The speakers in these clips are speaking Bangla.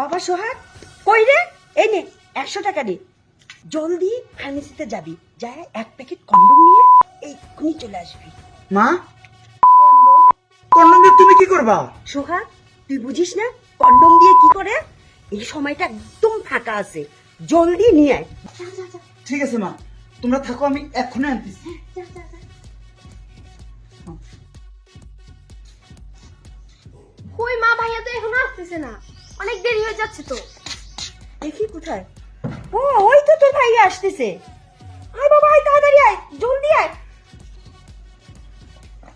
বাবা সোহাগ কই রে? এই নে 100 টাকা দে, জলদি ফার্মেসিতে যাবি, যা এক প্যাকেট কন্ডম নিয়ে এক্ষুনি চলে আসবি। মা, কন্ডম দিয়ে তুমি কি করবা? সোহাগ তুই বুঝিস না কন্ডম দিয়ে কি করে? এই সময়টা একদম ফাঁকা আছে, জলদি নিয়ে আয়। যা যা যা ঠিক আছে মা, তোমরা থাকো, আমি এক্ষুনি আনতেছি। যা যা যা। কই মা, ভাইয়া তো এখনো আসতেছে না, অনেক দেরি হয়ে যাচ্ছে তো। দেখি কোথায়? ও ওই তো তোর ভাই আসতেছে। আয় বাবা আয়, তাড়াতাড়ি আয়, জলদি আয়।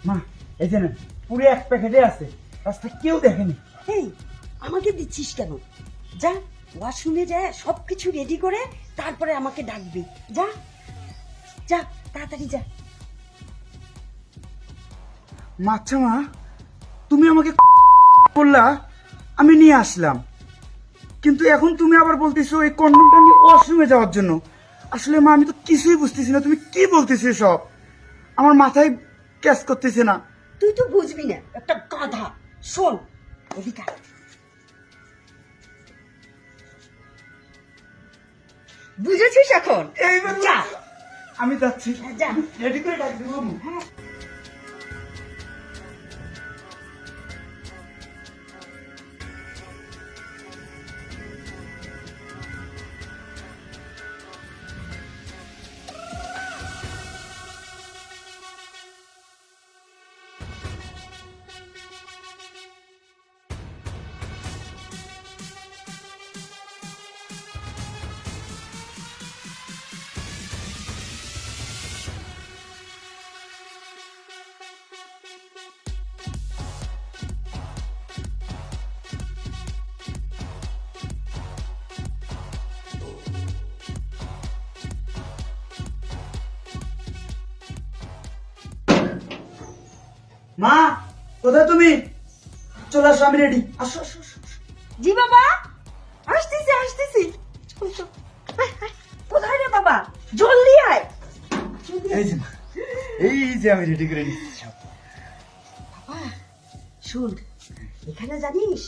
মা এই যে না, পুরো এক প্যাকেটে আছে, রাস্তায় কেউ দেখেনি। এই আমাকে দিচ্ছিস কেন? যা ওয়াশরুমে যা, সবকিছু রেডি করে তারপরে আমাকে ডাকবি। যা যা তাড়াতাড়ি যা। আচ্ছা মা, তুমি আমাকে বললা, আমি নিয়ে আসলাম, কিন্তু এখন তুমি আবার বলতেছো এই কন্ডমটা নিয়ে ওয়াশরুমে যাওয়ার জন্য। আসলে মা আমি তো কিছুই বুঝতেছি না, তুমি কি বলতেছো সব, আমার মাথায় ক্যাচ করতেছে না। তুই তো বুঝবি না, একটা গাধা। শোন এদিকে আয়। বুঝেছিস এখন? এইবার যা আমি যাচ্ছি, যা। রেডি করে ডাক দেবো। হ্যাঁ মা কোথায় তুমি? চলে আসো, আমি রেডি। আসো আসো আসো। জি বাবা, আসতেছি আসতেছি। চল, চল। আয়, আয়। কোথায় রে বাবা? জলদি আয়, জলদি আয়। এই যে মা, এই যে আমি রেডি করে নিচ্ছি সব। বাবা শোন, এখানে জানিস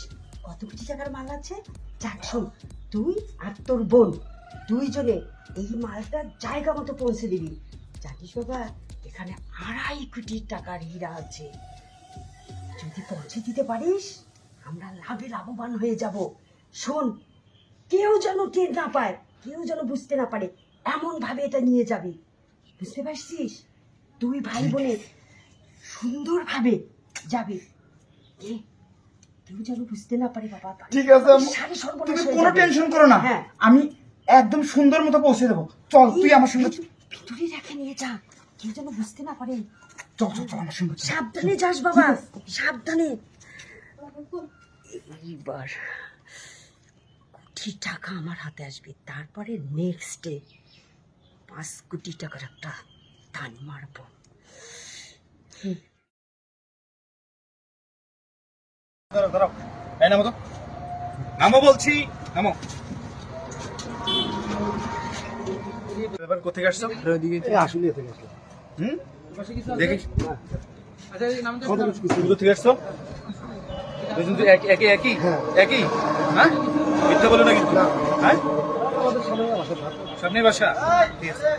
কত কোটি টাকার মাল আছে? যাক শোন, তুই আর তোর বোন দুইজনে এই মালটা জায়গা মতো পৌঁছে দিবি। জানিস বাবা, এখানে 2.5 কোটি টাকার হীরা আছে। যদি পৌঁছে দিতে পারিস আমরা লাভে লাভবান হয়ে যাব। শোন, কেউ যেন টের না পায়, কেউ যেন বুঝতে না পারে, এমন ভাবে এটা নিয়ে যাবি। বুঝতে পারছিস? দুই ভাই বোনে সুন্দরভাবে যাবে, কেউ যেন বুঝতে না পারে বাবা। ঠিক আছে, সারি সর্বনাশ তুমি হয়ে কোনো যাবে। টেনশন করো না, হ্যাঁ। আমি একদম সুন্দর মতো পৌঁছে দেবো। চল তুই আমার সঙ্গে, ভিতরে রেখে নিয়ে যা, কেউ যেন বুঝতে না পারে। চল চল চল আমার সঙ্গে চল। সাবধানে যাস বাবা, সাবধানে। এইবার কোটি টাকা আমার হাতে আসবে, তারপরে নেক্সট ডে 5 কোটি টাকার একটা টান মারবো। দাঁড়াও দাঁড়াও, এই নামো তো, নামো বলছি, নামো। এবার কোথেকে আসছো? হুম, দেখি তুমি কোথেকে আসছো? দুজন তো একই একই একই, হ্যাঁ মিথ্যা বলো না কিন্তু, হ্যাঁ সামনে বাসা। ঠিক আছে,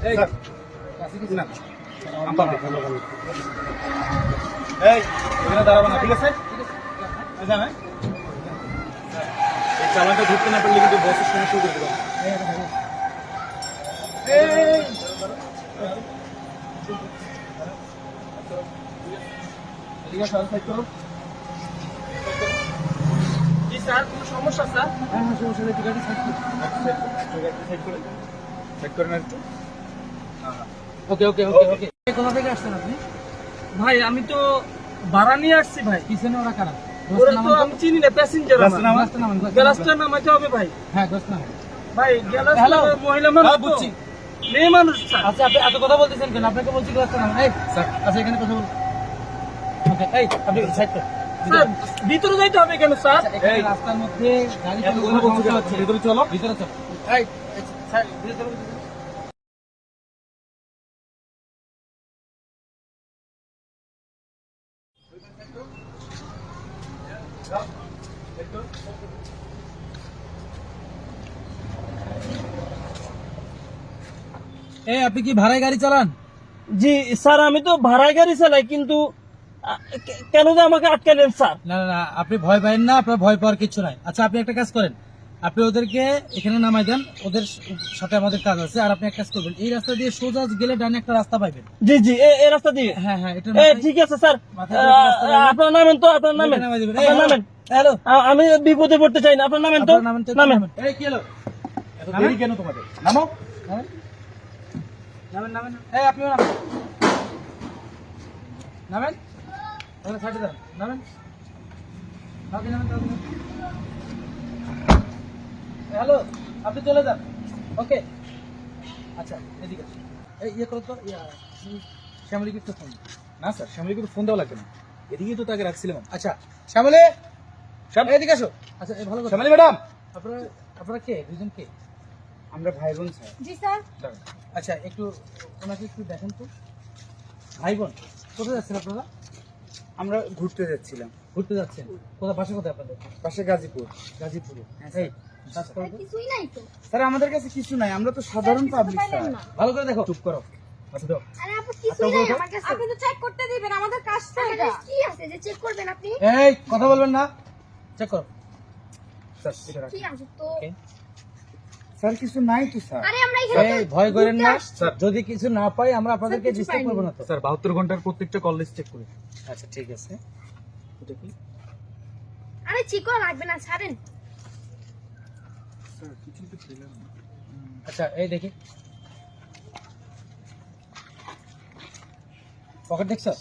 স্যার, না, আম্পা দে। এই এখানে দাঁড়াবো না, ঠিক আছে? জানা এই চালানটা ধরতে না পারলে কিন্তু বসের সমস্যা করে দেবো। কি স্যার, কোনো সমস্যা স্যার? হ্যাঁ হ্যাঁ, সমস্যা নেই, ঠিক আছে, সাইড করে সাইড করে না একটু। ওকে ওকে ওকে ওকে। কোথা থেকে আসছেন আপনি? ভাই আমি তো ভাড়া নিয়ে আসছি ভাই। পিছনে ওরা কারা? ওরা তো আমি চিনি না, প্যাসেঞ্জার। রাস্তা নামা। রাস্তা নামান, গ্যালাসটা নামাইতে হবে ভাই। হ্যাঁ দোস্ত নামান। ভাই গ্যালাস হ্যালো। মহিলা মানুষ হ্যাঁ, তো। বুঝছি। মেয়ে মানুষ স্যার। আচ্ছা আপনি এত কথা বলতেছেন কেন? আপনাকে বলছি কি রাস্তা নামান। এই স্যার, আচ্ছা এখানে কথা বল। ওকে, এই আপনি সাইড কর। স্যার ভিতরে যাইতে হবে কেন স্যার? আচ্ছা, এখানে এই, রাস্তার মধ্যে গাড়ি এত চলবে, কথা বলছো সমস্যা কেন? হচ্ছে। ভিতরে চলো। ভিতরে চল। এই স্যার, ভিতরে চলো। এই আপনি কি ভাড়ায় গাড়ি চালান? জি স্যার, আমি তো ভাড়ায় গাড়ি চালাই, কিন্তু কেন যে আমাকে আটকালেন স্যার? না না না, আপনি ভয় পাবেন না, আপনার ভয় পাওয়ার কিছু নাই। আচ্ছা আপনি একটা কাজ করেন, আপনি ওদেরকে এখানে নামাই দেন, ওদের সাথে আমাদের কাজ আছে। আর আপনি এক কাজ করবেন, এই রাস্তা দিয়ে সোজা গেলে ডানে একটা রাস্তা পাইবেন। জি জি, এই রাস্তা দিয়ে। হ্যাঁ হ্যাঁ, এটা ঠিক আছে স্যার, মাথায় করে রাস্তা নামেন। আপনার নামেন তো, আপনার নামেন, নামাই দিবেন। আপনার নামেন। হ্যালো, আমি বিপদে পড়তে চাই না, আপনার নামেন তো, নামেন তো, নামেন। এই কি হলো? এত দেরি কেন তোমাদের? নামো। নামেন নামেন নামেন। এই আপনিও নামেন, নামেন, ওখানে সাইডে যান, নামেন, তাড়াতাড়ি নামেন, তাড়াতাড়ি নামেন। হ্যালো, আপনি চলে যান। ওকে, আচ্ছা এদিকে আসুন। এই ইয়ে করো তো, শ্যামলীকে একটু ফোন। না স্যার, শ্যামলীকে তো ফোন দেওয়া লাগবে না, এদিকেই তো তাকে রাখছিলাম। আচ্ছা শ্যামলী, এদিকে আসো। আচ্ছা এই ভালো কথা, শ্যামলী ম্যাডাম। আপনারা আপনারা কে, দুজন কে? আমরা ভাই বোন স্যার। জি স্যার। আচ্ছা একটু ওনাকে একটু দেখেন তো। ভাই বোন, কোথায় যাচ্ছেন আপনারা? আমরা ঘুরতে যাচ্ছিলাম, ঘুরতে যাচ্ছেন? কোথায়, বাসা কোথায় আপনাদের? পাশে গাজীপুর। গাজীপুরে। হ্যাঁ, এই কাজ করো তো। কিছুই নাই তো। স্যার আমাদের কাছে কিছু নাই, আমরা তো সাধারণ পাবলিক স্যার। না। ভালো করে দেখো। চুপ করো। আচ্ছা দাও। আরে আপু কিছুই নাই আমার কাছে। আপনি তো চেক করতে দিবেন, আমাদের কাজ তো এটা। কি আছে যে চেক করবেন আপনি? এই কথা বলবেন না, চেক করো। স্যার এটা রাখুন। কি আছে তো? Okay. স্যার কিছু নাই তো স্যার। আরে আমরা এখানে এই ভয় করেন না, স্যার। যদি কিছু না পাই আমরা আপনাদেরকে কিছু ডিস্টার্ব পাইনি। করবো না তো। স্যার 72 ঘন্টার প্রত্যেকটা কল লিস্ট চেক করে। আচ্ছা ঠিক আছে। এটা কি? আরে চেক করা লাগবে না, ছাড়েন। স্যার কিছু তো পেলাম না। আচ্ছা এই দেখি পকেট দেখছো?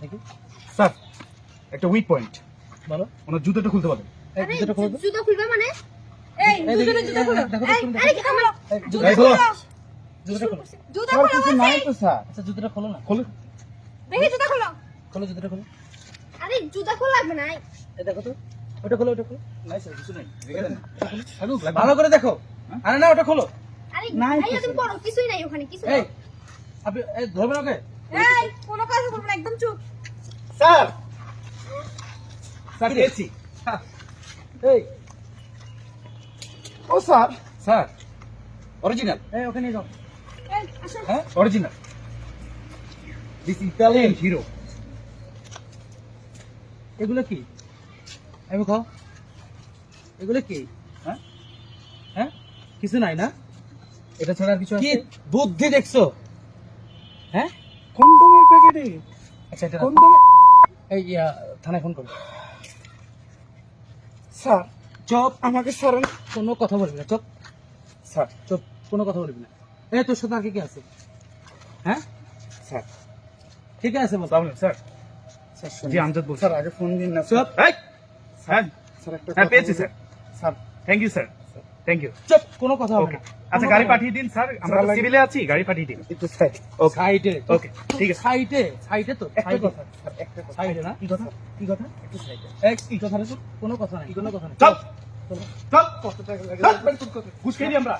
দেখি স্যার একটা উইক পয়েন্ট, বলো। ওনার জুতোটা খুলতে বলেন। এই আরে জুতোটা খুলো তো। জুতো খুলবে মানে? এই এই দেখি, জুতো খোলো। দেখো তো, এই, তুমি আরে দেখো। আমার এই, জুতো- এই খোলো। জুতোটা খোলো। জুতো স্যার খোলো কিছু নাই তো স্যার। আচ্ছা জুতোটা খোলো না, খোলো। দেখি জুতো খোলো। খোলো জুতোটা খোলো। আরে জুতো খোলা লাগবে না। এই দেখো তো, ওটা খোলো, ওটা খোলো। নাই স্যার, কিছু নাই। রেখে দেন। থাকুক, লাগবে না। ভালো করে দেখো। আরে না, ওটা খোলো। আরে নাই তো ভাইয়া তুমি স্যার। পড়ো, কিছুই নাই ওখানে, কিছু এই নাই। আপনি এই ধরবেন ওকে? এই কোনো কাজ করবে না, একদম চুপ। স্যার, স্যার পেয়েছি। এই ও স্যার, স্যার অরিজিনাল, এই ওখানে যাও। এই আসো। হ্যাঁ অরিজিনাল, দিস ইটালিয়ান হিরো। এগুলো কি? আমি খাও। এগুলো কি? হ্যাঁ হ্যাঁ, কিছু নাই না? এটা ছাড়া আর কিছু কি আছে? বুদ্ধি দেখছো? হ্যাঁ কন্ডমের প্যাকেটে। আচ্ছা এটা রাখো। কন্ডমে এই থানায় ফোন করো। স্যার চুপ, আমাকে ছাড়েন কোনো কথা বলবি না, চুপ স্যার। চুপ, কোনো কথা বলবি না। এই তোর সাথে আর কি আছে? হ্যাঁ স্যার ঠিক আছে বল। সালাম স্যার। স্যার শুনুন। জি আমজাদ বলছি। স্যার আগে ফোন দিন না চুপ, এই, হ্যাঁ স্যার একটা হ্যাঁ কথা পেয়েছি বলুন। Sir. Sir thank you sir, thank you. চুপ, কোনো কথা হবে ওকে, না। আচ্ছা গাড়ি পাঠিয়ে দিন স্যার, আমরা স্যার, সিভিলে আছি, গাড়ি পাঠিয়ে দিন। একটু সাইড। ওকে সাইডে। ওকে ঠিক আছে। সাইডে, সাইডে তো একটা সাইডে। কথা স্যার, একটা কথা। সাইডে না? কি কথা? কি কথা? একটু সাইডে। এই কি কথা রে তোর? কোনো কথা নাই, কোনো কথা নাই। চল চলো। চল, কত টাকা লাগে? চল, ঘুষ খেয়ে আমরা।